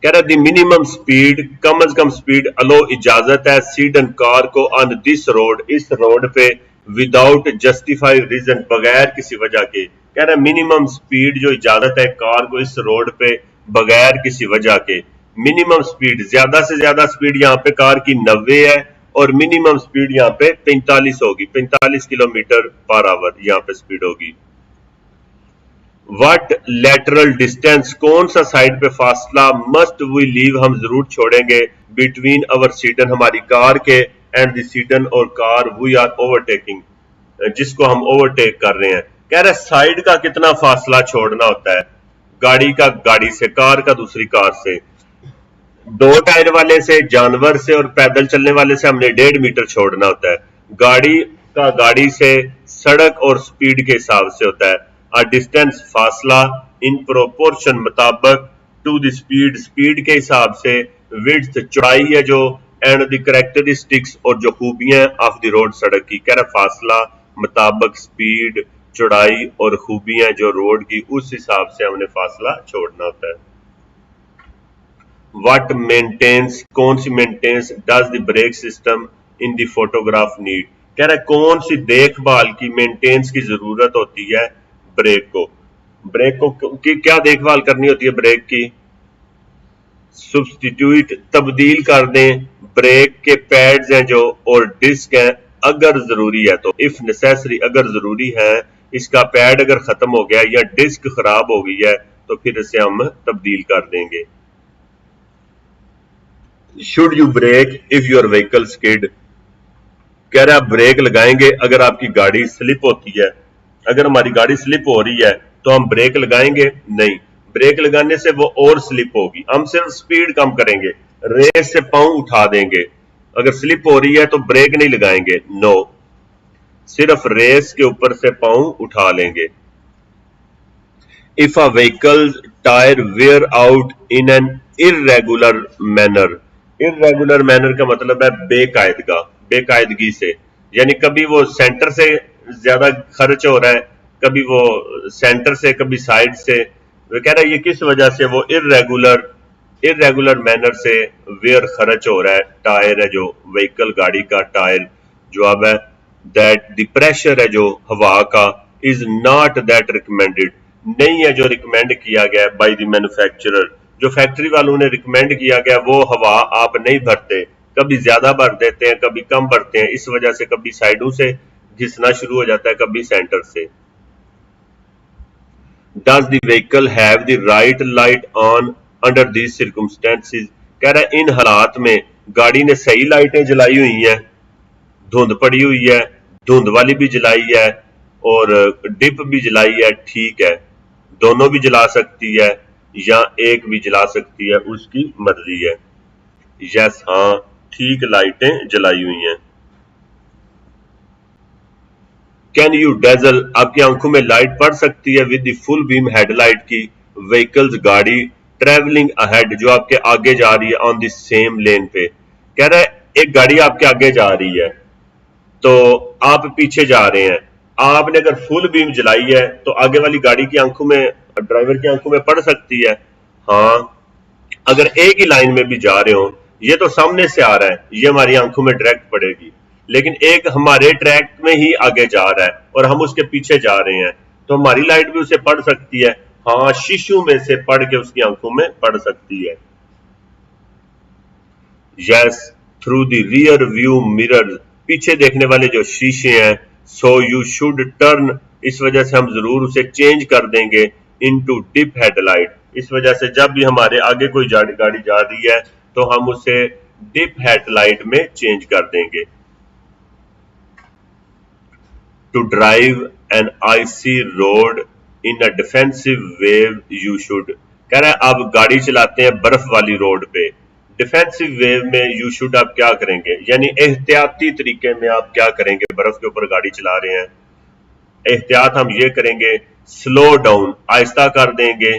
कह रहा दी मिनिमम स्पीड, कम अज कम स्पीड अलो, इजाजत है, सीडन कार को, ऑन दिस रोड, इस रोड पे, विदाउट जस्टिफाइड रीजन, बगैर किसी वजह के। कह रहा मिनिमम स्पीड जो इजाजत है कार को इस रोड पे बगैर किसी वजह के। मिनिमम स्पीड, ज्यादा से ज्यादा स्पीड यहाँ पे कार की 90 है और मिनिमम स्पीड यहाँ पे 45 होगी, 45 किलोमीटर पर आवर यहाँ पे स्पीड होगी। वट लेटरल डिस्टेंस, कौन सा साइड पे फासला, मस्ट वी लीव, हम जरूर छोड़ेंगे, बिटवीन अवर सीडन, हमारी कार के, एंड द सीडन और कार वी आर ओवरटेकिंग, जिसको हम ओवरटेक कर रहे हैं। कह रहे साइड का कितना फासला छोड़ना होता है, गाड़ी का गाड़ी से, कार का दूसरी कार से, 2 टायर वाले से, जानवर से और पैदल चलने वाले से हमने 1.5 मीटर छोड़ना होता है। गाड़ी का गाड़ी से, सड़क और स्पीड के हिसाब से होता है। आ डिस्टेंस, फासला, इन प्रोपोर्शन, मुताबिक, टू द स्पीड, स्पीड के हिसाब से, विड्थ, चौड़ाई है जो, एंड द कैरेक्टरिस्टिक्स, और जो खूबियां ऑफ द रोड, सड़क की। कह रहा फासला, मुताबिक, स्पीड, चौड़ाई और खूबियां जो रोड की, उस हिसाब से हमने फासला छोड़ना होता है। व्हाट मेंटेन्स, कौन सी maintenance, does the brake system in the photograph need, कह रहा है कौन सी देखभाल की, मेंटेनेंस की जरूरत होती है ब्रेक को। ब्रेक को की क्या देखभाल करनी होती है ब्रेक की? सब्स्टिट्यूट, तब्दील कर दें, ब्रेक के पैड्स हैं जो और डिस्क हैं, अगर जरूरी है तो, इफ नेसेसरी, अगर जरूरी है, इसका पैड अगर खत्म हो गया या डिस्क खराब हो गई है तो फिर इसे हम तब्दील कर देंगे। Should you brake if your vehicle skid, कह रहा है आप ब्रेक लगाएंगे अगर आपकी गाड़ी स्लिप होती है। अगर हमारी गाड़ी स्लिप हो रही है तो हम ब्रेक लगाएंगे नहीं, ब्रेक लगाने से वो और स्लिप होगी। हम सिर्फ स्पीड कम करेंगे, रेस से पांव उठा देंगे। अगर स्लिप हो रही है तो ब्रेक नहीं लगाएंगे, नो, सिर्फ रेस के ऊपर से पांव उठा लेंगे। If a vehicle tyre wear out in an irregular manner, irregular manner का मतलब है बेकायदगी से, यानी कभी वो सेंटर से ज्यादा खर्च हो रहा है, कभी वो सेंटर से, कभी साइड से। वो कह रहा है ये किस वजह से, वो इर्रेगुलर मैनर से वेयर खर्च हो रहा है। टायर है जो व्हीकल गाड़ी का टायर, जवाब है दैट द प्रेशर है जो हवा का, इज नॉट दैट रिकमेंडेड, नहीं है जो रिकमेंड किया गया बाय द मैन्युफैक्चरर, जो फैक्ट्री वालों ने रिकमेंड किया गया वो हवा आप नहीं भरते, कभी ज्यादा भर देते हैं कभी कम भरते हैं, इस वजह से कभी साइडों से घिसना शुरू हो जाता है कभी सेंटर से। Does the vehicle have the right light on under these circumstances, कह रहा है इन हालात में गाड़ी ने सही लाइटें जलाई हुई हैं, धुंध पड़ी हुई है, धुंध वाली भी जलाई है और डिप भी जलाई है, ठीक है, दोनों भी जला सकती है या एक भी जला सकती है, उसकी मर्जी है। यस, हाँ, ठीक लाइटें जलाई हुई हैं। कैन यू डेजल, आपकी आंखों में लाइट पड़ सकती है with the full beam headlight की, व्हीकल्स गाड़ी ट्रेवलिंग अहेड जो आपके आगे जा रही है ऑन द सेम लेन पे, कह रहा है एक गाड़ी आपके आगे जा रही है तो आप पीछे जा रहे हैं, आपने अगर फुल बीम जलाई है तो आगे वाली गाड़ी की आंखों में, ड्राइवर की आंखों में पड़ सकती है। हाँ, अगर एक ही लाइन में भी जा रहे हो, ये तो सामने से आ रहा है, ये हमारी आंखों में डायरेक्ट पड़ेगी, लेकिन एक हमारे ट्रैक में ही आगे जा रहा है और हम उसके पीछे जा रहे हैं तो हमारी लाइट भी उसे पड़ सकती है। हाँ, शीशों में से पड़ के उसकी आंखों में पड़ सकती है। Yes, through the rear view mirror, पीछे देखने वाले जो शीशे हैं। सो यू शुड टर्न, इस वजह से हम जरूर उसे चेंज कर देंगे इनटू डिप हेडलाइट, इस वजह से जब भी हमारे आगे कोई गाड़ी जा रही है तो हम उसे डिप हेडलाइट में चेंज कर देंगे। To drive an icy road in a defensive way you should, कह रहा है आप गाड़ी चलाते हैं बर्फ वाली रोड पे, डिफेंसिव वेव में यू शुड आप क्या करेंगे, यानी एहतियाती तरीके में आप क्या करेंगे, बर्फ के ऊपर गाड़ी चला रहे हैं, एहतियात हम ये करेंगे स्लो डाउन, आहिस्ता कर देंगे,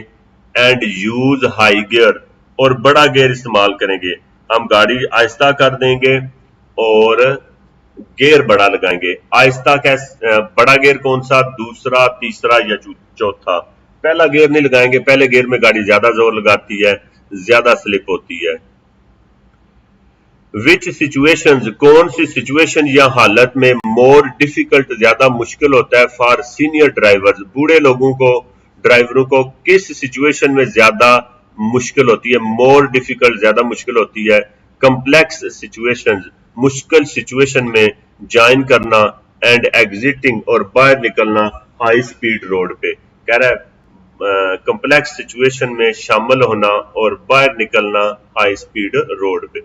एंड यूज हाई गियर, और बड़ा गियर इस्तेमाल करेंगे। हम गाड़ी आहिस्ता कर देंगे और गियर बड़ा लगाएंगे। आहिस्ता कैसे, बड़ा गियर कौन सा, दूसरा, तीसरा या चौथा, पहला गियर नहीं लगाएंगे, पहले गियर में गाड़ी ज्यादा जोर लगाती है, ज्यादा स्लिप होती है। विच सिचुएशंस, कौन सी सिचुएशन या हालत में मोर डिफिकल्ट, ज्यादा मुश्किल होता है फॉर सीनियर ड्राइवर्स, बूढ़े लोगों को, ड्राइवरों को किस सिचुएशन में ज्यादा मुश्किल होती है, मोर डिफिकल्ट ज्यादा मुश्किल होती है। कम्प्लेक्स सिचुएशंस, मुश्किल सिचुएशन में ज्वाइन करना, एंड एग्जिटिंग, और बाहर निकलना हाई स्पीड रोड पे, कह रहा है कम्प्लेक्स सिचुएशन में शामिल होना और बाहर निकलना हाई स्पीड रोड पे,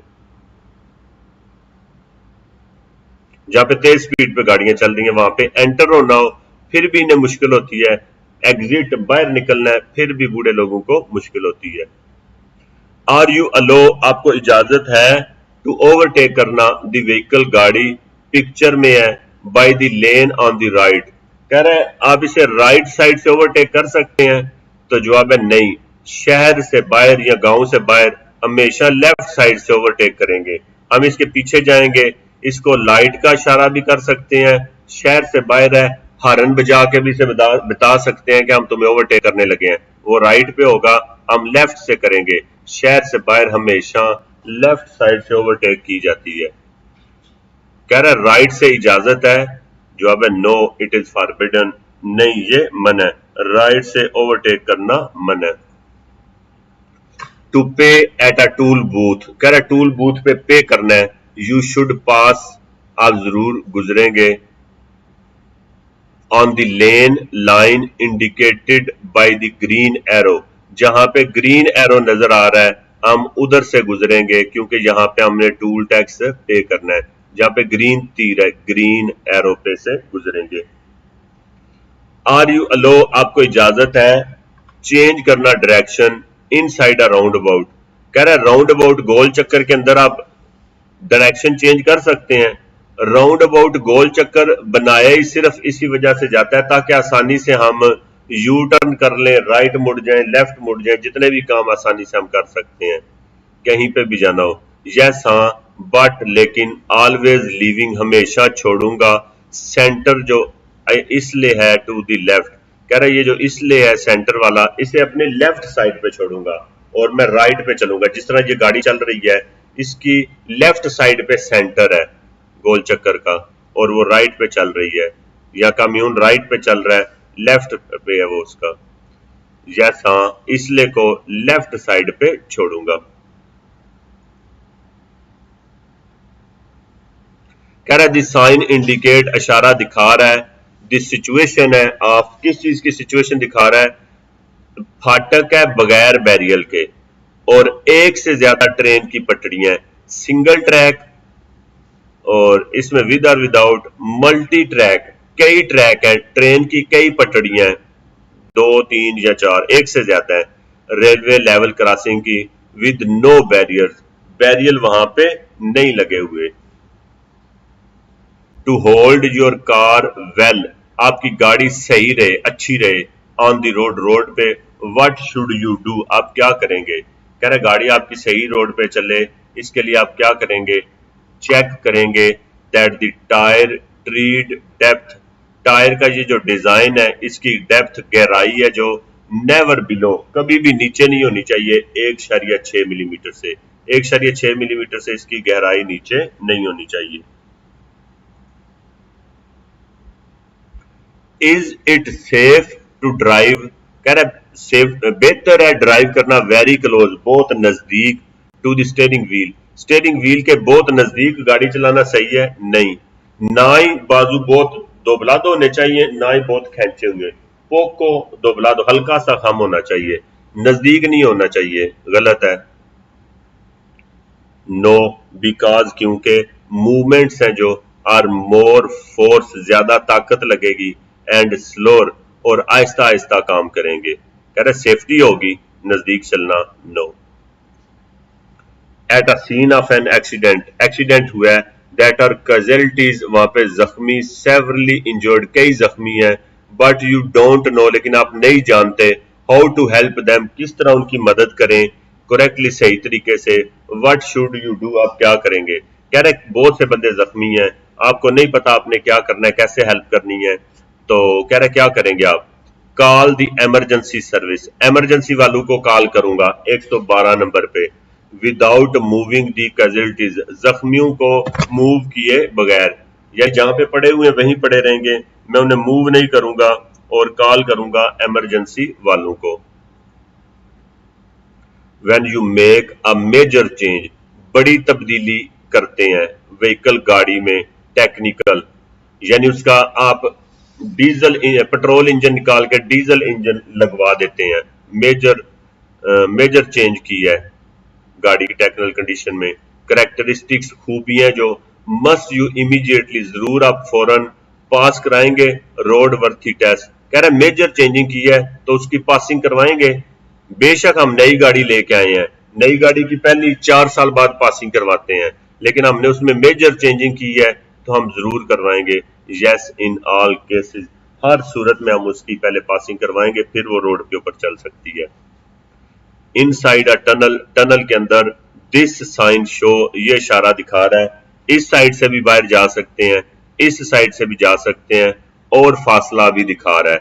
जहां पे तेज स्पीड पे गाड़ियां चल रही हैं वहां पे एंटर होना हो फिर भी इन्हें मुश्किल होती है, एग्जिट बाहर निकलना है फिर भी बूढ़े लोगों को मुश्किल होती है। आर यू अलो, आपको इजाजत है टू ओवरटेक करना द व्हीकल, गाड़ी पिक्चर में है, by the lane on the right, कह रहे हैं आप इसे राइट साइड से ओवरटेक कर सकते हैं, तो जवाब है नहीं, शहर से बाहर या गांव से बाहर हमेशा लेफ्ट साइड से ओवरटेक करेंगे। हम इसके पीछे जाएंगे, इसको लाइट का इशारा भी कर सकते हैं, शहर से बाहर है, हॉर्न बजा के भी इसे बता सकते हैं कि हम तुम्हें ओवरटेक करने लगे हैं, वो राइट पे होगा, हम लेफ्ट से करेंगे। शहर से बाहर हमेशा लेफ्ट साइड से ओवरटेक की जाती है। कह रहा है राइट से इजाजत है, जवाब है नो इट इज फॉरबिडन, नहीं ये मन है, राइट से ओवरटेक करना मन है। टू पे एट अ टूल बूथ, कह रहा है टूल बूथ पे करना है, यू शुड पास, आप जरूर गुजरेंगे, on the lane line indicated by the green arrow, जहां पे ग्रीन एरो नजर आ रहा है हम उधर से गुजरेंगे क्योंकि यहाँ पे हमने टूल टैक्स पे करना है। जहां पे ग्रीन तीर है ग्रीन एरो पे से गुजरेंगे। आर यू अलो, आपको इजाजत है चेंज करना direction inside a round about. कह रहा है राउंड अबाउट गोल चक्कर के अंदर आप डायरेक्शन चेंज कर सकते हैं। राउंड अबाउट गोल चक्कर बनाया ही सिर्फ इसी वजह से जाता है ताकि आसानी से हम यू टर्न कर लें, राइट मुड़ जाएं, लेफ्ट मुड़ जाएं, जितने भी काम आसानी से हम कर सकते हैं कहीं पे भी जाना हो। यस हाँ, बट लेकिन ऑलवेज लीविंग, हमेशा छोड़ूंगा सेंटर जो इसलिए है टू द लेफ्ट। कह रहा है ये जो इसलिए है सेंटर वाला, इसे अपने लेफ्ट साइड पे छोड़ूंगा और मैं राइट पे चलूंगा। जिस तरह ये गाड़ी चल रही है इसकी लेफ्ट साइड पे सेंटर है गोल चक्कर का और वो राइट पे चल रही है, या कम्यून राइट पे चल रहा है, लेफ्ट पे है वो उसका। यस हाँ, इसलिए को लेफ्ट साइड पे छोड़ूंगा। कह रहा है दी साइन इंडिकेट, इशारा दिखा रहा है, दिस सिचुएशन है आप किस चीज की सिचुएशन दिखा रहा है, फाटक है बगैर बैरियल के और एक से ज्यादा ट्रेन की पटड़ियां, सिंगल ट्रैक और इसमें विद और विदाउट, मल्टी ट्रैक, कई ट्रैक है, ट्रेन की कई पटड़ियां, 2, 3 या 4, एक से ज्यादा है। रेलवे लेवल क्रॉसिंग की विद नो बैरियर, बैरियल वहां पे नहीं लगे हुए। To hold your car well, आपकी गाड़ी सही रहे, अच्छी रहे, ऑन द रोड, रोड पे, व्हाट शुड यू डू, आप क्या करेंगे। कह रहे गाड़ी आपकी सही रोड पे चले, इसके लिए आप क्या करेंगे, चेक करेंगे that the tyre tread depth, tyre का ये जो डिजाइन है इसकी डेप्थ, गहराई है जो, नेवर बिलो, कभी भी नीचे नहीं होनी चाहिए 1.6 मिलीमीटर से, 1.6 मिलीमीटर से इसकी गहराई नीचे नहीं होनी चाहिए। Is it safe to drive, कह रहा है सेफ, बेहतर है ड्राइव करना, वेरी क्लोज, बहुत नजदीक, to the steering wheel, steering wheel के बहुत नजदीक गाड़ी चलाना सही है नहीं, ना ही बाजू बहुत दोबलाद होने चाहिए, ना ही बहुत खेचे हुए, पोक को दोबला दो, हल्का सा कम होना चाहिए, नजदीक नहीं होना चाहिए, गलत है। नो बिकॉज, क्योंकि मूवमेंट्स हैं जो, आर मोर फोर्स, ज्यादा ताकत लगेगी, एंड स्लोर, और आहिस्ता आहिस्ता काम करेंगे। कह रहे सेफ्टी होगी, नजदीक चलना no. At a scene of an accident, accident हुआ है, दैट आर कैजुअलिटीज, वहां पे जख्मी, सेवरली इंजर्ड, कई जख्मी है, बट यू डोंट नो, लेकिन आप नहीं जानते, हाउ टू हेल्प देम, किस तरह उनकी मदद करें, करेक्टली, सही तरीके से, व्हाट शुड यू डू, आप क्या करेंगे। कह रहे बहुत से बंदे जख्मी हैं, आपको नहीं पता आपने क्या करना है, कैसे हेल्प करनी है, तो कह रहे क्या करेंगे आप, call the emergency service, emergency वालों को कॉल करूंगा 112 नंबर पे, विदाउट मूविंग दी कैजुअलिटीज, जख्मियों को मूव किए बगैर, या जहां पे पड़े हुए वहीं पड़े रहेंगे, मैं उन्हें मूव नहीं करूंगा और कॉल करूंगा इमरजेंसी वालों को। When you make a major change, बड़ी तब्दीली करते हैं व्हीकल, गाड़ी में, टेक्निकल, यानी उसका आप डीजल पेट्रोल इंजन निकाल के डीजल इंजन लगवा देते हैं, मेजर चेंज की है गाड़ी की टेक्निकल कंडीशन में। करेक्टरिस्टिक्स, खूबियां जो, मस्ट यू इमीडिएटली, जरूर आप फौरन पास कराएंगे रोड वर्थी टेस्ट। कह रहे मेजर चेंजिंग की है तो उसकी पासिंग करवाएंगे, बेशक हम नई गाड़ी लेके आए हैं, नई गाड़ी की पहली 4 साल बाद पासिंग करवाते हैं, लेकिन हमने उसमें मेजर चेंजिंग की है तो हम जरूर करवाएंगे। यस इन ऑल केसेस, हर सूरत में हम उसकी पहले पासिंग करवाएंगे, फिर वो रोड के ऊपर चल सकती है। इनसाइड अ टनल, टनल के अंदर, दिस साइन शो, ये इशारा दिखा रहा है, इस साइड से भी बाहर जा सकते हैं, इस साइड से भी जा सकते हैं, और फासला भी दिखा रहा है,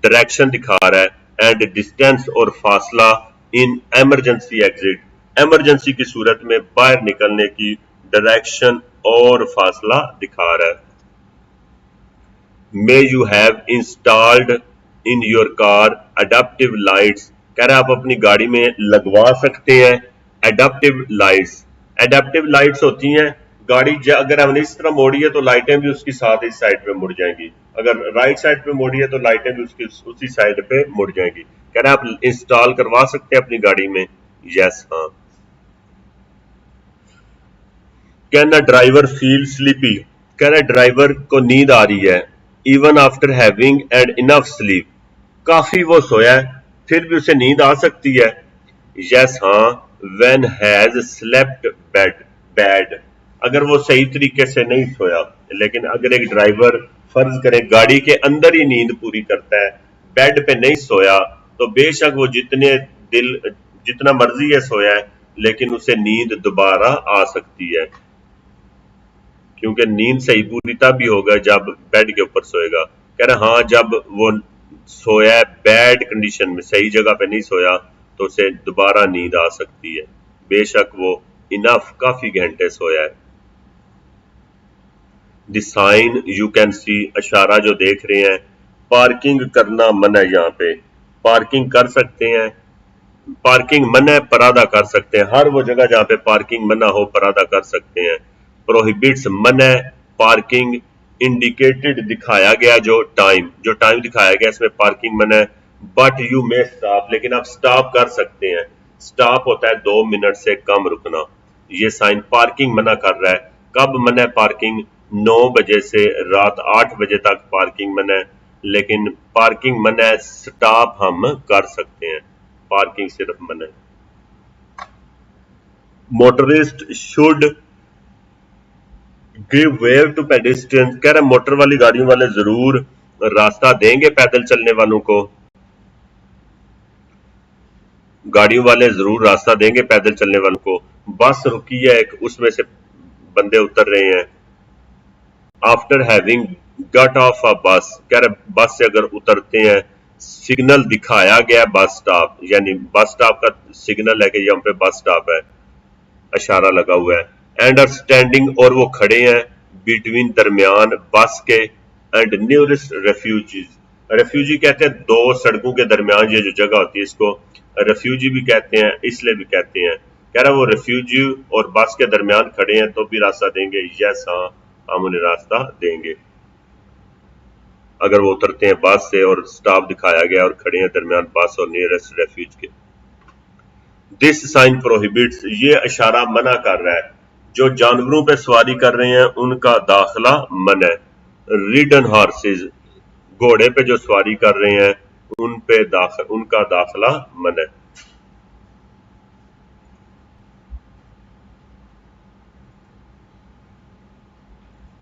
डायरेक्शन दिखा रहा है, एंड डिस्टेंस और फासला इन इमरजेंसी एग्जिट, इमरजेंसी की सूरत में बाहर निकलने की डायरेक्शन और फासला दिखा रहा है। May you have installed in your car adaptive lights, कह रहा है आप अपनी गाड़ी में लगवा सकते हैं एडेप्टिव लाइट्स। एडेप्टिव लाइट्स होती हैं गाड़ी अगर हमने इस तरह मोड़ी है तो लाइटें भी उसकी साथ इस साइड पे मुड़ जाएंगी, अगर राइट साइड पे मोड़ी है तो लाइटें भी उसकी उसी साइड पे मुड़ जाएंगी। कह रहे हैं आप इंस्टॉल करवा सकते हैं अपनी गाड़ी में? यस, हाँ। Can a driver feel sleepy? कह रहे ड्राइवर को नींद आ रही है, even after having and enough sleep, काफी वो सोया है फिर भी उसे नींद आ सकती है। यस, हाँ। व्हेन हैज स्लेप्ट बैड, अगर वो सही तरीके से नहीं सोया। लेकिन अगर एक ड्राइवर फर्ज करें गाड़ी के अंदर ही नींद पूरी करता है, बेड पे नहीं सोया, तो बेशक वो जितना मर्जी है सोया है, लेकिन उसे नींद दोबारा आ सकती है, क्योंकि नींद सही पूरी तब भी होगा जब बेड के ऊपर सोएगा। कह रहे हाँ, जब वो सोया है बैड कंडीशन में, सही जगह पे नहीं सोया, तो उसे दोबारा नींद आ सकती है, बेशक वो इनफ काफी घंटे सोया है। The sign you can see, इशारा जो देख रहे हैं, पार्किंग करना मना है। यहाँ पे पार्किंग कर सकते हैं, पार्किंग मना है, परादा कर सकते हैं। हर वो जगह जहाँ पे पार्किंग मना हो परादा कर सकते हैं। प्रोहिबिट्स मना है, पार्किंग इंडिकेटेड दिखाया गया, जो टाइम दिखाया गया इसमें पार्किंग मना है। बट यू मे स्टॉप, लेकिन आप स्टॉप कर सकते हैं। स्टॉप होता है 2 मिनट से कम रुकना। ये साइन पार्किंग मना कर रहा है। कब मना है पार्किंग? 9 बजे से रात 8 बजे तक पार्किंग मना है, लेकिन पार्किंग मना है, स्टॉप हम कर सकते हैं, पार्किंग सिर्फ मना है। Motorist should give way to pedestrians, कह रहे मोटर वाली गाड़ियों वाले जरूर रास्ता देंगे पैदल चलने वालों को, गाड़ियों वाले जरूर रास्ता देंगे पैदल चलने वालों को। बस रुकी है एक, उसमें से बंदे उतर रहे हैं। After having got off a bus, कह रहे बस से अगर उतरते हैं, सिग्नल दिखाया गया बस स्टॉप, यानी बस स्टॉप का सिग्नल है कि यहाँ पे बस स्टॉप है, इशारा लगा हुआ है। एंड आर स्टैंडिंग, और वो खड़े हैं, बिटवीन दरमियान बस के, एंड न्यूरेस्ट रेफ्यूजीज, रेफ्यूजी कहते हैं 2 सड़कों के दरमियान ये जो जगह होती है, इसको रेफ्यूजी भी कहते हैं, इसलिए भी कहते हैं। कह रहा है वो रेफ्यूजी और बस के दरमियान खड़े हैं तो भी रास्ता देंगे? यस, हाँ, हम उन्हें रास्ता देंगे अगर वो उतरते हैं बस से और स्टॉप दिखाया गया और खड़े हैं दरमियान बस और नियरेस्ट रेफ्यूज के। दिस साइन प्रोहिबिट्स, ये इशारा मना कर रहा है, जो जानवरों पे सवारी कर रहे हैं उनका दाखिला मना है। रिडन हॉर्सेज, घोड़े पे जो सवारी कर रहे हैं उनका दाखिला मना है।